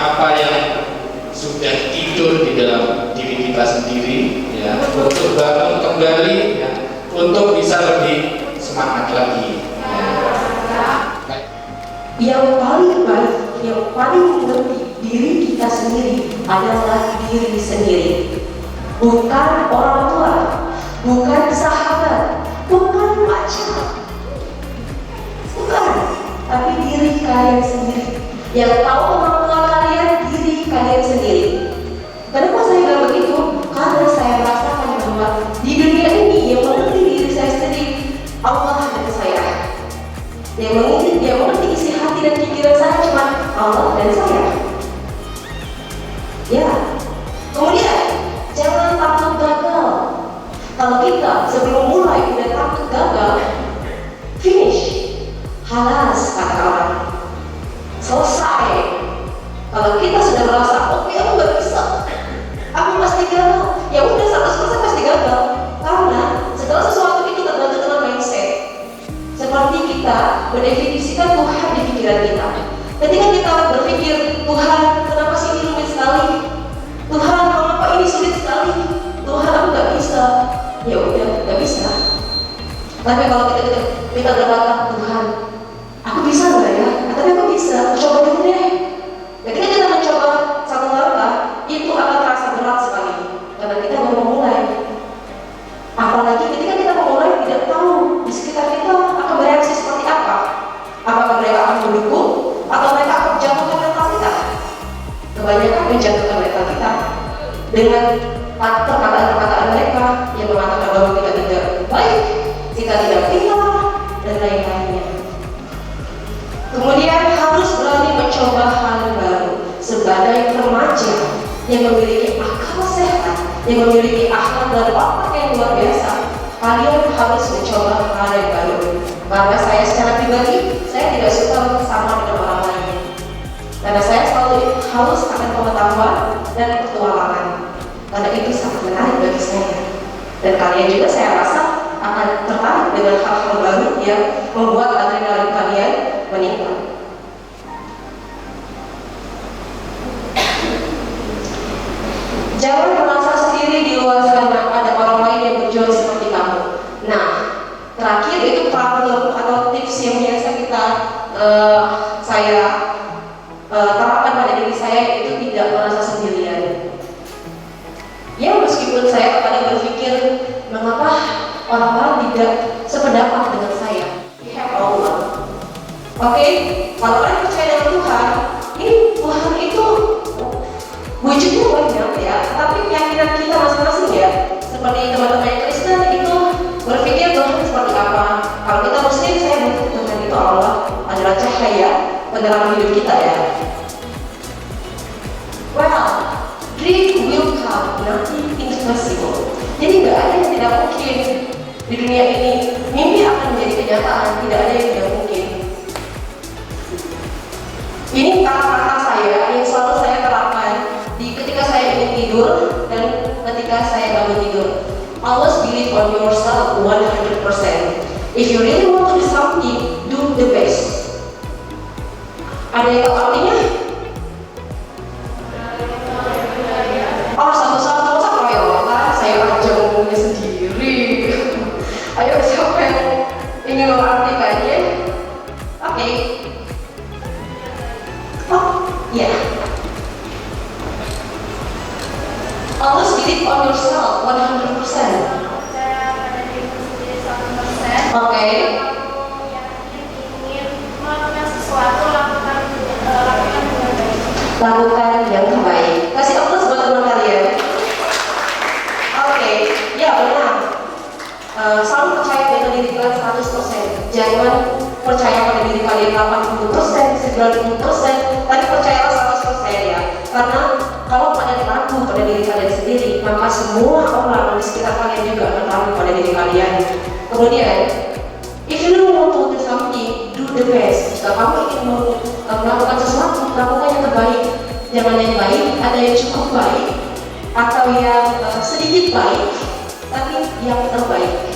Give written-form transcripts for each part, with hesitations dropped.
apa yang sudah tidur di dalam diri kita sendiri, ya, untuk bangun kembali, ya, untuk bisa lebih semangat lagi. Yang paling baik, yang paling mengerti diri kita sendiri adalah diri sendiri. Bukan orang tua, bukan sahabat, bukan pacar, bukan, tapi diri kalian sendiri. Yang tahu orang tua kalian, diri kalian sendiri. Kenapa saya bilang begitu? Karena saya merasakan bahwa di dunia ini yang mengerti diri saya sendiri Allah dan saya. Yang mengerti isi hati dan pikiran saya cuma Allah dan saya. Ya. Kemudian jangan takut gagal. Kalau kita sebelum mulai udah takut gagal, finish, halas kata orang, selesai. Kalau kita sudah merasa, oke, aku nggak bisa, aku pasti gagal, ya udah 100% pasti gagal. Karena segala sesuatu itu tergantung dengan mindset. Seperti kita mendefinisikan Tuhan di pikiran kita. Ketika kita berpikir, Tuhan, kenapa sih ini rumit sekali? Tuhan, mengapa ini sulit sekali? Tuhan, aku nggak bisa. Ya udah, nggak bisa. Tapi kalau kita berkata, Tuhan, aku bisa nggak ya? Tapi aku bisa. Coba dulu deh. Ketika kita mencoba satu langkah, itu akan terasa berat sekali karena kita baru memulai. Apalagi ketika kita memulai tidak tahu di sekitar kita akan bereaksi seperti apa. Apakah mereka akan mendukung atau mereka akan menjatuhkan mental kita? Kebanyakan menjatuhkan mental kita dengan perkataan-perkataan mereka yang mengatakan bahwa kita tidak baik, kita tidak pintar, dan lain-lainnya. Kemudian harus berani mencoba hal baru sebagai remaja yang memiliki akal sehat, yang memiliki akhlak dan watak yang luar biasa. Kalian harus mencoba hal yang baru. Karena saya secara pribadi, saya tidak suka sama dengan orang lain. Karena saya selalu haus akan pengetahuan dan petualangan. Karena itu sangat menarik bagi saya. Dan kalian juga saya rasa akan tertarik dengan hal-hal baru yang membuat adrenalin kalian meningkat. Jangan merasa sendiri di luar sana ada orang lain yang berjuang seperti kamu. Nah, terakhir itu problem atau tips yang biasa saya terapkan pada diri saya, itu tidak merasa sendirian. Ya, meskipun saya kadang berpikir mengapa orang-orang tidak sependapat dengan saya. We have Allah. Oke, kalau kalian percaya dengan Tuhan, ini Tuhan itu wujudnya banyak ya, tapi keyakinan kita masing-masing ya. Seperti teman-teman Kristen itu berpikir Tuhan seperti apa. Kalau kita Muslim, saya berpikir Tuhan itu Allah adalah cahaya penerangan hidup kita ya. Well, dream will come, nothing impossible. Jadi nggak ada yang tidak mungkin di dunia ini. Mimpi akan menjadi kenyataan, tidak ada yang tidak mungkin. Ini kata-kata saya yang selalu saya terapkan ketika saya ingin tidur dan ketika saya bangun tidur. Always believe on yourself 100%. If you really want to do something, do the best. Ada yang tahu artinya? Oh, satu-satu ya, saya aja ngomongnya sendiri. Ayo, siapa yang ingin mengartikannya? Oke. Oh, ya. Always believe on yourself 100%. Oke. Kamu yakin ingin melakukan sesuatu, lakukan dengan baik. Lakukan yang terbaik. Kasih aplaus buat teman kalian. Oke, ya benar. Selalu percaya dengan diri kalian 100%. Jangan percaya pada diri kalian 80%, 90%, tapi percayalah 100% ya. Karena kalau pada ragu pada diri kalian sendiri, maka semua orang di sekitar kalian juga akan ragu pada diri kalian. Kemudian, if you really want to do something, do the best. Jika kamu ingin melakukan sesuatu, lakukan yang terbaik. Jangan yang baik, ada yang cukup baik, atau yang sedikit baik, tapi yang terbaik.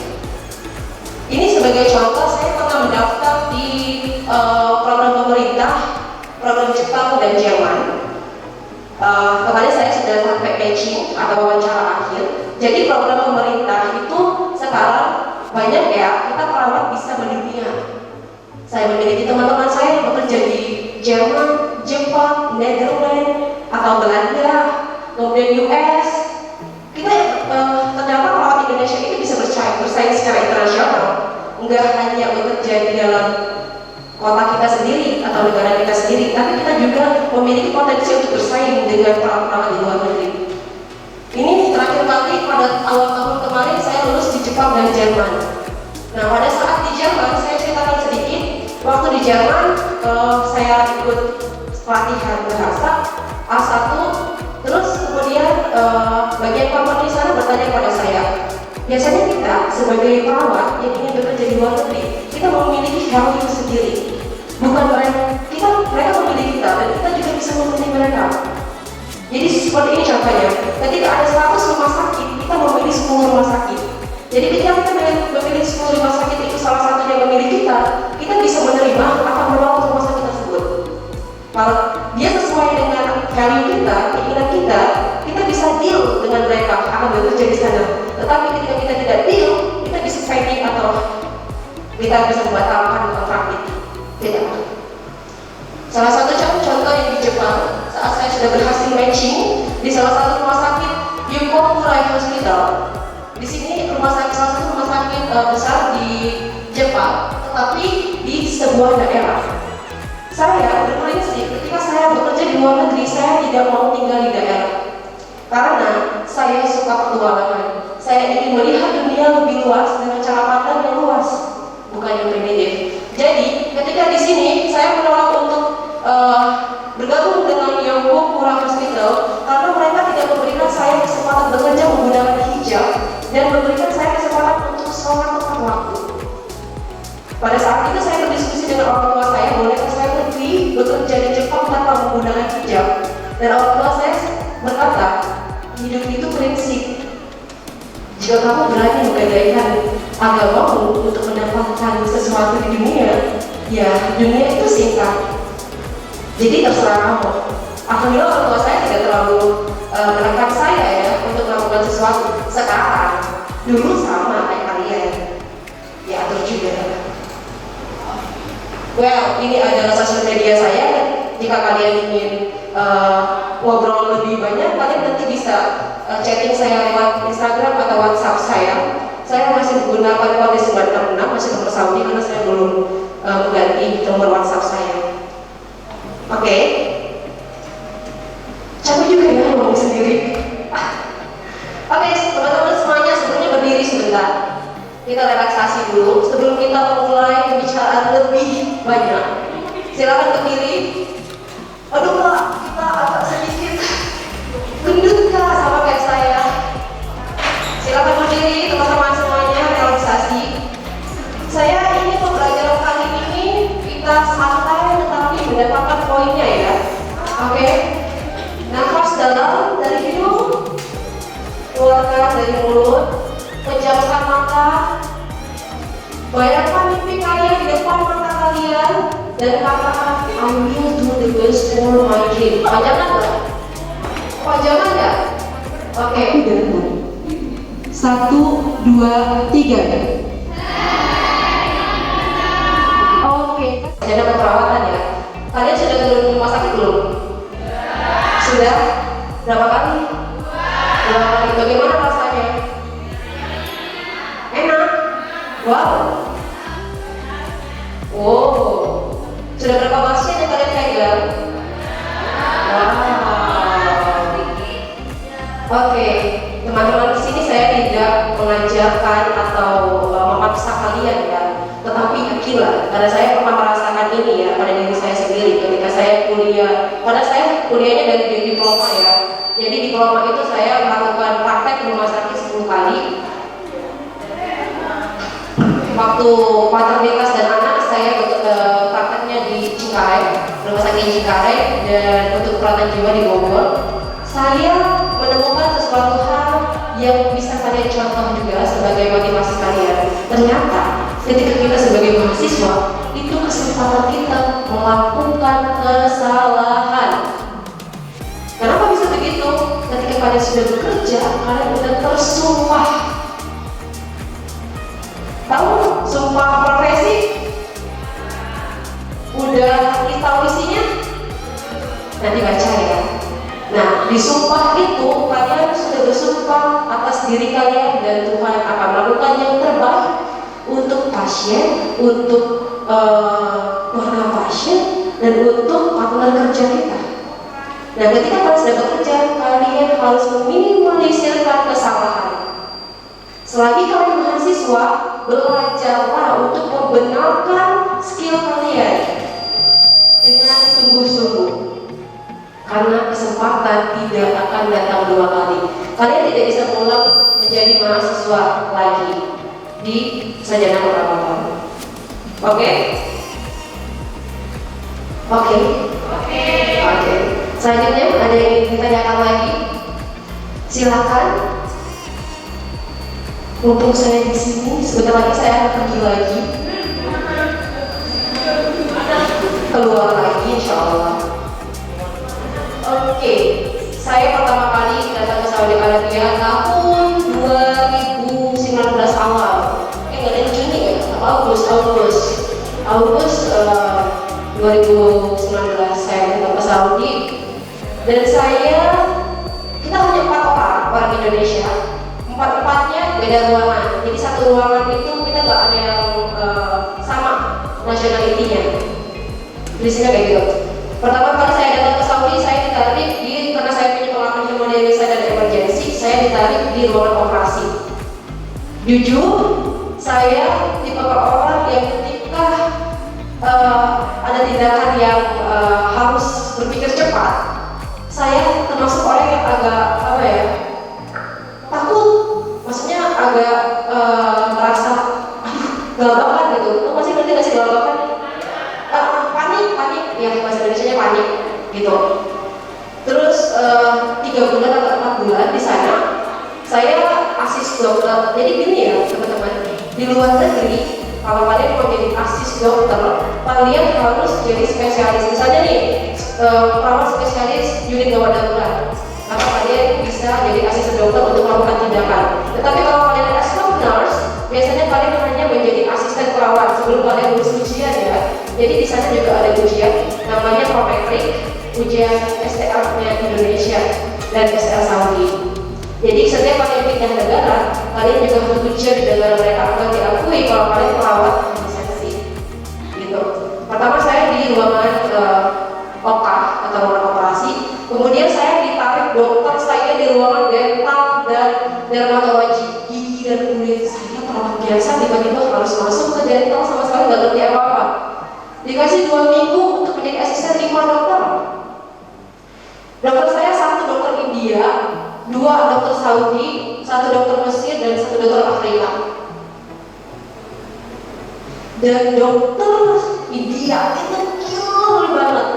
Ini sebagai contoh, saya pernah mendaftar di program pemerintah, program Jepang dan Jerman. Kemarin saya sudah sampai matching atau wawancara akhir. Jadi program pemerintah itu sekarang banyak ya, kita perawat bisa mendunia. Saya memiliki teman-teman saya yang bekerja di Jerman, Jepang, Netherlands, atau Belanda, kemudian US. Kita ternyata perawat Indonesia ini bisa bersaing secara internasional. Enggak hanya bekerja di dalam kota kita sendiri atau negara kita sendiri, tapi kita juga memiliki potensi untuk bersaing dengan perawat di luar negeri. Ini terakhir kali pada awal tahun kemarin saya lulus di Jepang dan Jerman. Nah, pada saat di Jerman saya ceritakan sedikit. Waktu di Jerman saya ikut pelatihan bahasa A1, terus kemudian bagian company di sana bertanya kepada saya, biasanya kita sebagai perawat yang ingin bekerja di luar negeri, kita memiliki value sendiri, bukan mereka memilih kita dan kita juga bisa memilih mereka. Jadi seperti ini contohnya, ketika ada 100 rumah sakit, kita memilih 10 rumah sakit. Jadi ketika kita memilih 10 rumah sakit itu salah satunya memilih kita bisa menerima atau menolak rumah sakit tersebut. Kalau dia sesuai dengan value kita, keinginan kita bisa deal dengan mereka akan bekerja di sana. Tetapi ketika kita tidak deal, kita bisa pending atau kita bisa membatalkan kontrak itu. Tidak. Salah satu contoh yang di Jepang, saat saya sudah berhasil matching di salah satu rumah sakit Yokohama Hospital. Di sini salah satu rumah sakit besar di Jepang, tetapi di sebuah daerah. Saya berprinsip ketika saya bekerja di luar negeri, saya tidak mau tinggal di daerah, karena saya suka petualangan. Saya ingin melihat dunia lebih luas dengan cara pandang yang luas, bukan yang primitif. Jadi ketika di sini saya menolak untuk bergabung dengan Yokohama Hospital karena mereka tidak memberikan saya kesempatan bekerja menggunakan hijab dan memberikan saya kesempatan untuk sholat tepat waktu. Pada saat itu saya berdiskusi dengan orang tua saya, bolehkah saya pergi bekerja di Jepang tanpa menggunakan hijab? Dan orang tua saya berkata, hidup itu prinsip. Jika kamu berani menggadaikan agamamu untuk mendapatkan sesuatu di dunia, ya dunia itu singkat. Jadi terserah kamu. Alhamdulillah orang tua saya tidak terlalu menekan saya ya untuk melakukan sesuatu. Sekarang, dulu sama kayak kalian, ya atur juga. Well, ini adalah sosial media saya. Jika kalian ingin ngobrol lebih banyak, kalian nanti bisa chatting saya lewat Instagram atau WhatsApp saya. Saya masih menggunakan kode 966, masih nomor Saudi karena saya belum mengganti nomor WhatsApp saya. Oke. Capek juga ya ngomong sendiri. Oke, teman-teman semuanya sebelumnya berdiri sebentar. Kita relaksasi dulu sebelum kita memulai pembicaraan lebih banyak. Silakan berdiri. Aduh Pak, kita agak sedikit gendut Kak sama kayak saya. Silakan berdiri teman-teman semuanya, relaksasi. Saya ingin pembelajaran kali ini kita santai tetapi mendapatkan poinnya ya. Oke. Nafas dalam dari hidung, keluarkan dari mulut, pejamkan mata, bayangkan mimpi kalian di depan mata kalian dan katakan I will do the best for my dream. Pajangan nggak? Pajangan nggak? Oke. 1, 2, 3. Oke. Jadi dapat perawatan ya. Kalian sudah turun ke rumah sakit belum? Sudah? Berapa kali? 2 kali. Bagaimana rasanya? Enak? Wow. Sudah berapa pasien yang kalian pegang? Wow. Oke, teman-teman di sini saya tidak mengajarkan atau memaksa kalian ya, tetapi yakinlah, karena saya pernah merasakan ini ya pada diri saya sendiri ketika saya kuliah. Pada saya kuliahnya dari diploma ya. Jadi diploma itu saya melakukan praktek di rumah sakit 10 kali. Waktu paternitas dan anak saya prakteknya di Cengkareng, rumah sakit Cengkareng, dan untuk perawatan jiwa di Bogor. Saya menemukan sesuatu hal yang bisa kalian contoh juga sebagai motivasi kalian. Ternyata ketika kita sebagai mahasiswa itu kesempatan kita melakukan kesalahan. Kenapa kalian sudah bekerja, kalian udah tersumpah. Tahu sumpah profesi? Udah tahu isinya? Nanti baca ya. Nah, di sumpah itu kalian sudah bersumpah atas diri kalian dan Tuhan akan melakukan yang terbaik untuk pasien, untuk warga pasien, dan untuk partner kerja kita. Nah, ketika kalian sudah bekerja, kalian harus meminimalisirkan kesalahan. Selagi kalian mahasiswa, belajarlah untuk membenarkan skill kalian dengan sungguh-sungguh. Karena kesempatan tidak akan datang 2 kali. Kalian tidak bisa pulang menjadi mahasiswa lagi di sarjana perawatan. Oke? Oke. Selanjutnya ada yang ingin ditanyakan lagi? Silakan. Mumpung saya di sini, sebentar lagi saya akan pergi lagi. Keluar lagi, insya Allah. Oke, saya pertama kali datang ke Saudi Arabia tahun 2019 awal. Nggak ada Juni ya? Agustus 2019 saya datang ke Saudi. Dan kita hanya 4 orang Indonesia. 4-4-nya beda ruangan. Jadi satu ruangan itu kita nggak ada yang sama nationality-nya. Tulisnya kayak gitu. Pertama kali saya datang ke Saudi, saya ditarik karena saya punya pengalaman hemodinamika dan emergency, saya ditarik di ruangan operasi. Jujur, saya tipe orang yang ketika ada tindakan yang harus berpikir cepat, saya termasuk orang yang agak takut, maksudnya agak merasa galabakan gitu. Lu masih ngerti nggak sih galabakan? Panik, ya bahasa Indonesianya panik gitu. Terus 3 bulan atau 4 bulan di sana, saya asis dokter. Jadi gini ya teman-teman, di luar negeri kalau kalian mau jadi asis dokter, kalian harus jadi spesialis. Misalnya nih, perawat spesialis unit gawat darurat, maka kalian bisa jadi asisten dokter untuk melakukan tindakan. Tetapi kalau kalian staff nurse, biasanya kalian hanya menjadi asisten perawat sebelum kalian lulus ujian ya. Jadi di sana juga ada ujian, namanya prometrik, ujian STR-nya Indonesia dan STR Saudi. Jadi setiap kalian pindah negara, kalian juga harus ujian di negara mereka agar diakui kalau kalian perawat lisensi. Gitu. Pertama saya di ruangan OKA atau ruangan operasi, kemudian saya ditarik dokter saya di ruangan dental dan dermatologi, gigi dan kulit. Saya perawat biasa tiba-tiba harus masuk ke dental, sama sekali nggak ngerti apa-apa. Dikasih 2 minggu untuk menjadi asisten 5 dokter. Dokter saya 1 dokter India, 2 dokter Saudi, 1 dokter Mesir, dan 1 dokter Afrika. Dan dokter India itu killer banget.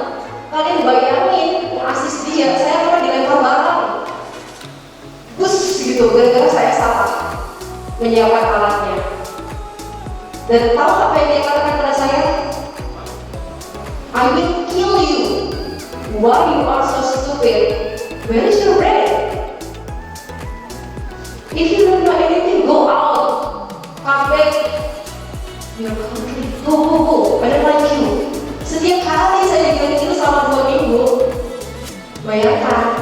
Kalian bayangin, asis dia, saya pernah dilempar barang, bus gitu, gara-gara saya salah menyiapkan alatnya. Dan tahu apa yang dia katakan pada saya? I will kill you. Why you are so stupid? Where is your brain? If you don't know anything, go out. Come back your country. Go. I don't like you. Setiap kali saya dibilang itu selama 2 minggu, bayangkan.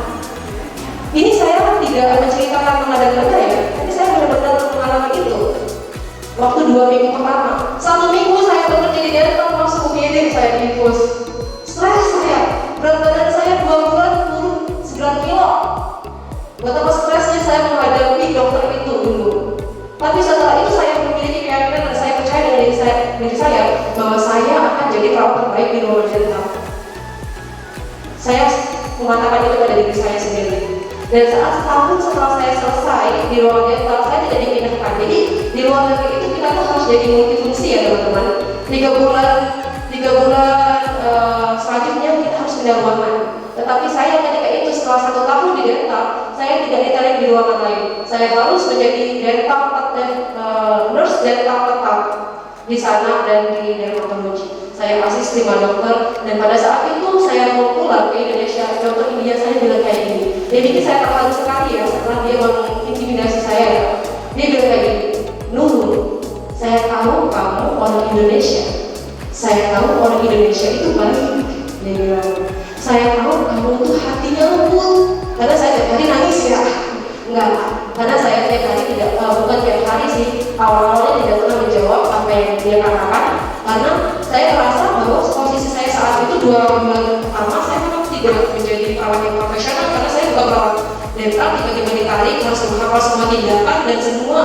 Ini saya tidak menceritakan mengada-ngada ya, tapi saya benar-benar mengalami itu. Waktu 2 minggu pertama, 1 minggu saya bekerja di dental, masuk UGD saya diinfus. Stres saya, berat badan saya 2 bulan turun 9 kilo. Betapa stresnya saya menghadapi dokter itu dulu. Tapi setelah itu saya memiliki keyakinan dan saya percaya dengan diri saya bahwa saya akan jadi perawat terbaik di ruangan dental. Saya mengatakan itu pada diri saya sendiri. Dan saat setahun setelah saya selesai di ruangan dental, saya tidak dipindahkan. Jadi di luar negeri itu kita tuh harus jadi multifungsi ya teman-teman. 3 bulan selanjutnya kita harus pindah ruangan. Tetapi saya ketika itu setelah 1 tahun di dental, saya tidak ditarik di ruangan lain. Saya harus menjadi dental nurse dental tetap di sana dan di dermatologi. Saya asis 5 dokter dan pada saat itu saya mau pulang ke Indonesia, dokter India saya bilang kayak gini, Dia bikin saya terharu sekali ya setelah dia mengintimidasi saya ya. Dia bilang kayak gini, Nurul, saya tahu kamu orang Indonesia. Saya tahu orang Indonesia itu baik. Dia bilang, saya tahu kamu tuh hatinya lembut. Karena saya tiap hari nangis ya. Enggak, karena saya tiap hari tidak, bukan tiap hari sih. Awal-awalnya tidak pernah menjawab apa yang dia katakan. Karena saya merasa bahwa posisi saya saat itu 2 bulan pertama saya memang tidak menjadi perawat yang profesional karena saya bukan perawat dental, tiba-tiba ditarik harus menghafal semua tindakan dan semua.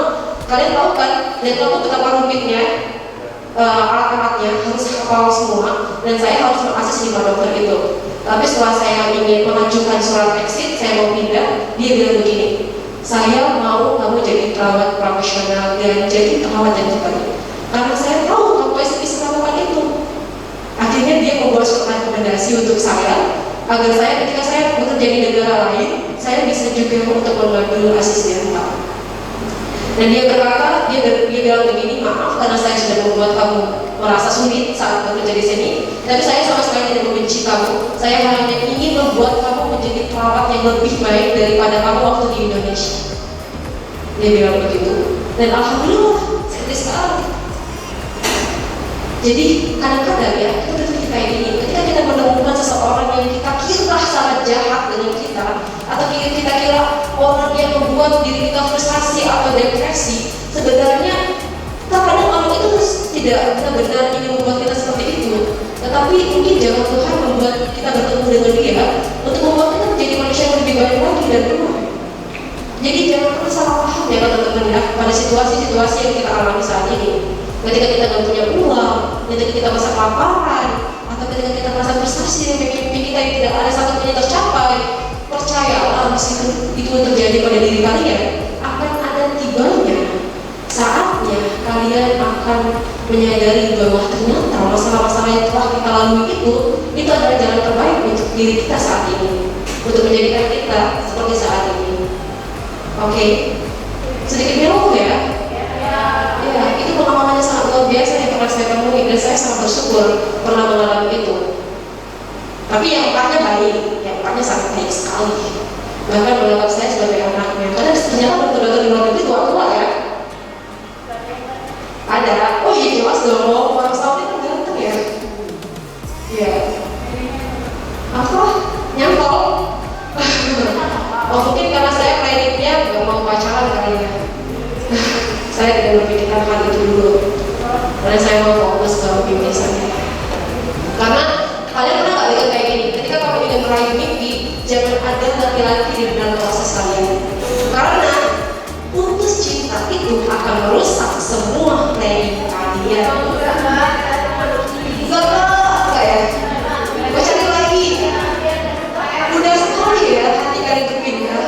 Kalian tahu kan, dental itu betapa rumitnya, alat-alatnya harus hafal semua dan saya harus mengasis 5 dokter itu. Tapi setelah saya ingin mengajukan surat exit, saya mau pindah, dia bilang begini, saya mau kamu jadi perawat profesional dan jadi perawat yang terbaik. Karena saya tahu kamu pasti bisa melakukan itu. Akhirnya dia membuat surat rekomendasi untuk saya agar saya ketika saya bekerja di negara lain, saya bisa juga untuk mengambil asisten dental. Dan dia berkata, dia bilang begini, maaf karena saya sudah membuat kamu merasa sulit saat bekerja di sini, tapi saya sama sekali tidak membenci kamu. Saya hanya ingin membuat kamu menjadi perawat yang lebih baik daripada kamu waktu di Indonesia. Dia bilang begitu. Dan alhamdulillah, saya sekali. Jadi kadang-kadang ya, kita kayak gini, ketika kita menemukan seseorang yang kita kira sangat jahat dengan kita, atau kita kira orang yang membuat diri kita frustasi atau depresi, sebenarnya terkadang orang itu tidak benar-benar ingin membuat kita seperti itu. Tetapi mungkin jangan Tuhan membuat kita bertemu dengan dia untuk membuat kita menjadi manusia yang lebih baik lagi dan benar. Jadi jangan pernah salah paham ya teman-teman ya pada situasi-situasi yang kita alami saat ini. Ketika kita nggak punya uang, ketika kita merasa kelaparan, atau ketika kita merasa frustasi dan mimpi kita yang tidak ada satu pun yang tercapai, percayalah meskipun itu terjadi pada diri kalian, akan ada tibanya saatnya kalian akan menyadari bahwa ternyata masalah-masalah yang telah kita lalui itu adalah jalan terbaik untuk diri kita saat ini, untuk menjadikan kita seperti saat ini. Oke, sedikit melo ya. Ya, itu pengalaman yang sangat luar biasa yang pernah saya temui dan saya sangat bersyukur pernah mengalami itu. Tapi yang empatnya baik, yang empatnya sangat baik sekali. Bahkan menganggap saya sebagai anaknya. Karena ternyata dokter-dokter di luar negeri tua-tua ya. Ada, oh iya jelas dong, orang Saudi kan ganteng ya. Iya. Apa? Nyantol? Oh mungkin karena saya kreditnya gak mau pacaran kali ya. Saya tidak memikirkan hal itu dulu karena saya mau fokus ke mimpi saya. Karena kalian pernah gak lihat kayak gini, ketika kamu ingin meraih mimpi, jangan ada laki-laki di dalam proses kalian. Karena putus cinta itu akan merusak semua planning kalian. Enggak ya? Gue cari lagi. Udah sekali ya hati kalian berpindah.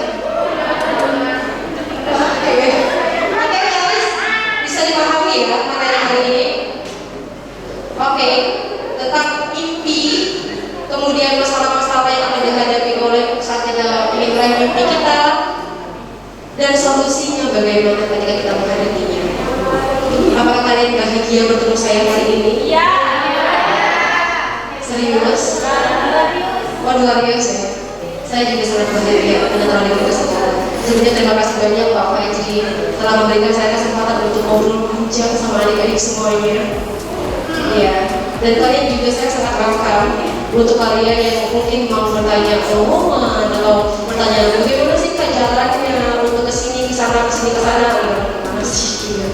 Dipahami ya materi hari ini. Oke, tentang mimpi, kemudian masalah-masalah yang akan dihadapi oleh saat kita ingin meraih mimpi kita, dan solusinya bagaimana ketika kita menghadapinya. Apakah kalian bahagia bertemu saya hari ini? Iya. Serius? Wah luar biasa ya. Saya juga sangat bahagia dengan telah diberi kesempatan. Sebelumnya terima kasih banyak Pak Fajri telah memberikan saya kesempatan untuk ngobrol panjang sama adik-adik semuanya. Iya. Dan kalian juga saya sangat welcome untuk kalian yang mungkin mau bertanya omongan atau bertanya bagaimana sih Kak jalannya untuk kesini kesana mana sih gitu.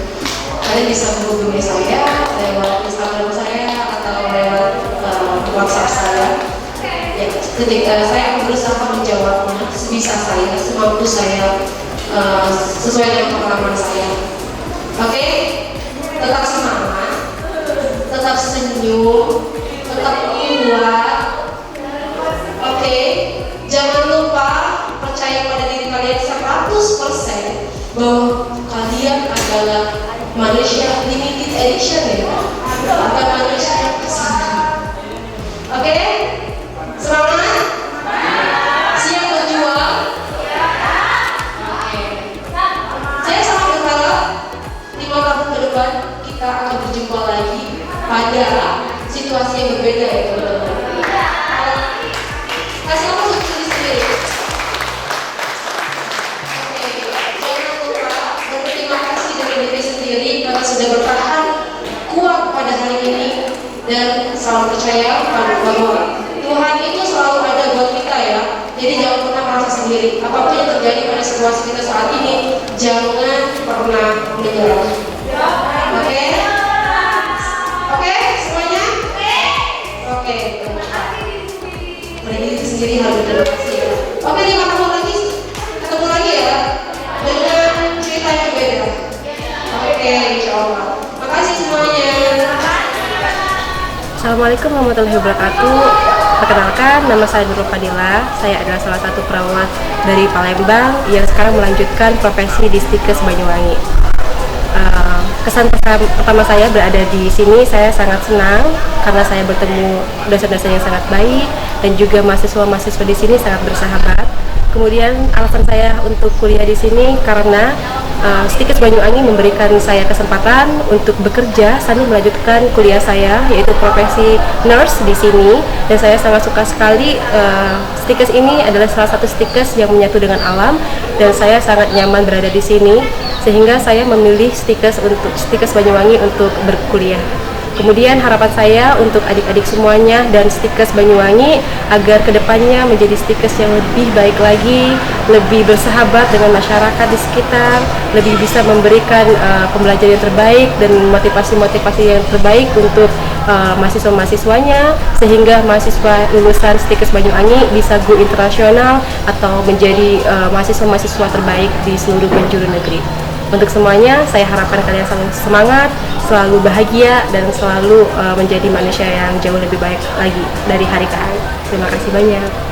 Kalian bisa menghubungi saya lewat Instagram saya atau lewat WhatsApp saya. Ya, ketika saya akan berusaha menjawabnya sebisa saya, semampu saya, sesuai dengan pengalaman saya. Oke, tetap semangat, tetap senyum, tetap kuat. Oke, jangan lupa percaya pada diri kalian 100% bahwa kalian adalah manusia limited edition ya, bukan manusia yang kesana. Oke? Semangat? Siap berjuang? Oke. Saya sangat berharap 5 tahun ke depan kita akan berjumpa lagi pada situasi yang berbeda ya teman-teman. Kasih apa untuk diri sendiri? sendiri. Apapun yang terjadi pada situasi kita saat ini, jangan pernah menyerah. Oke? Oke, semuanya? Oke. Pada diri sendiri harus berterima kasih ya. Oke, 5 tahun lagi ketemu lagi ya dengan cerita yang berbeda. Oke, insya Allah. Makasih semuanya. Assalamualaikum warahmatullahi wabarakatuh. Perkenalkan, nama saya Nurul Fadila. Saya adalah salah satu perawat dari Palembang yang sekarang melanjutkan profesi di Stikes Banyuwangi. Kesan pertama saya berada di sini, saya sangat senang karena saya bertemu dosen-dosen yang sangat baik dan juga mahasiswa-mahasiswa di sini sangat bersahabat. Kemudian alasan saya untuk kuliah di sini karena Stikes Banyuwangi memberikan saya kesempatan untuk bekerja sambil melanjutkan kuliah saya, yaitu profesi nurse di sini, dan saya sangat suka sekali. Stikes ini adalah salah satu stikes yang menyatu dengan alam dan saya sangat nyaman berada di sini, sehingga saya memilih Stikes Banyuwangi untuk berkuliah. Kemudian harapan saya untuk adik-adik semuanya dan Stikes Banyuwangi agar kedepannya menjadi Stikes yang lebih baik lagi, lebih bersahabat dengan masyarakat di sekitar, lebih bisa memberikan pembelajaran yang terbaik dan motivasi-motivasi yang terbaik untuk mahasiswa-mahasiswanya, sehingga mahasiswa lulusan Stikes Banyuwangi bisa go internasional atau menjadi mahasiswa-mahasiswa terbaik di seluruh penjuru negeri. Untuk semuanya, saya harapkan kalian selalu semangat, selalu bahagia, dan selalu menjadi manusia yang jauh lebih baik lagi dari hari ke hari. Terima kasih banyak.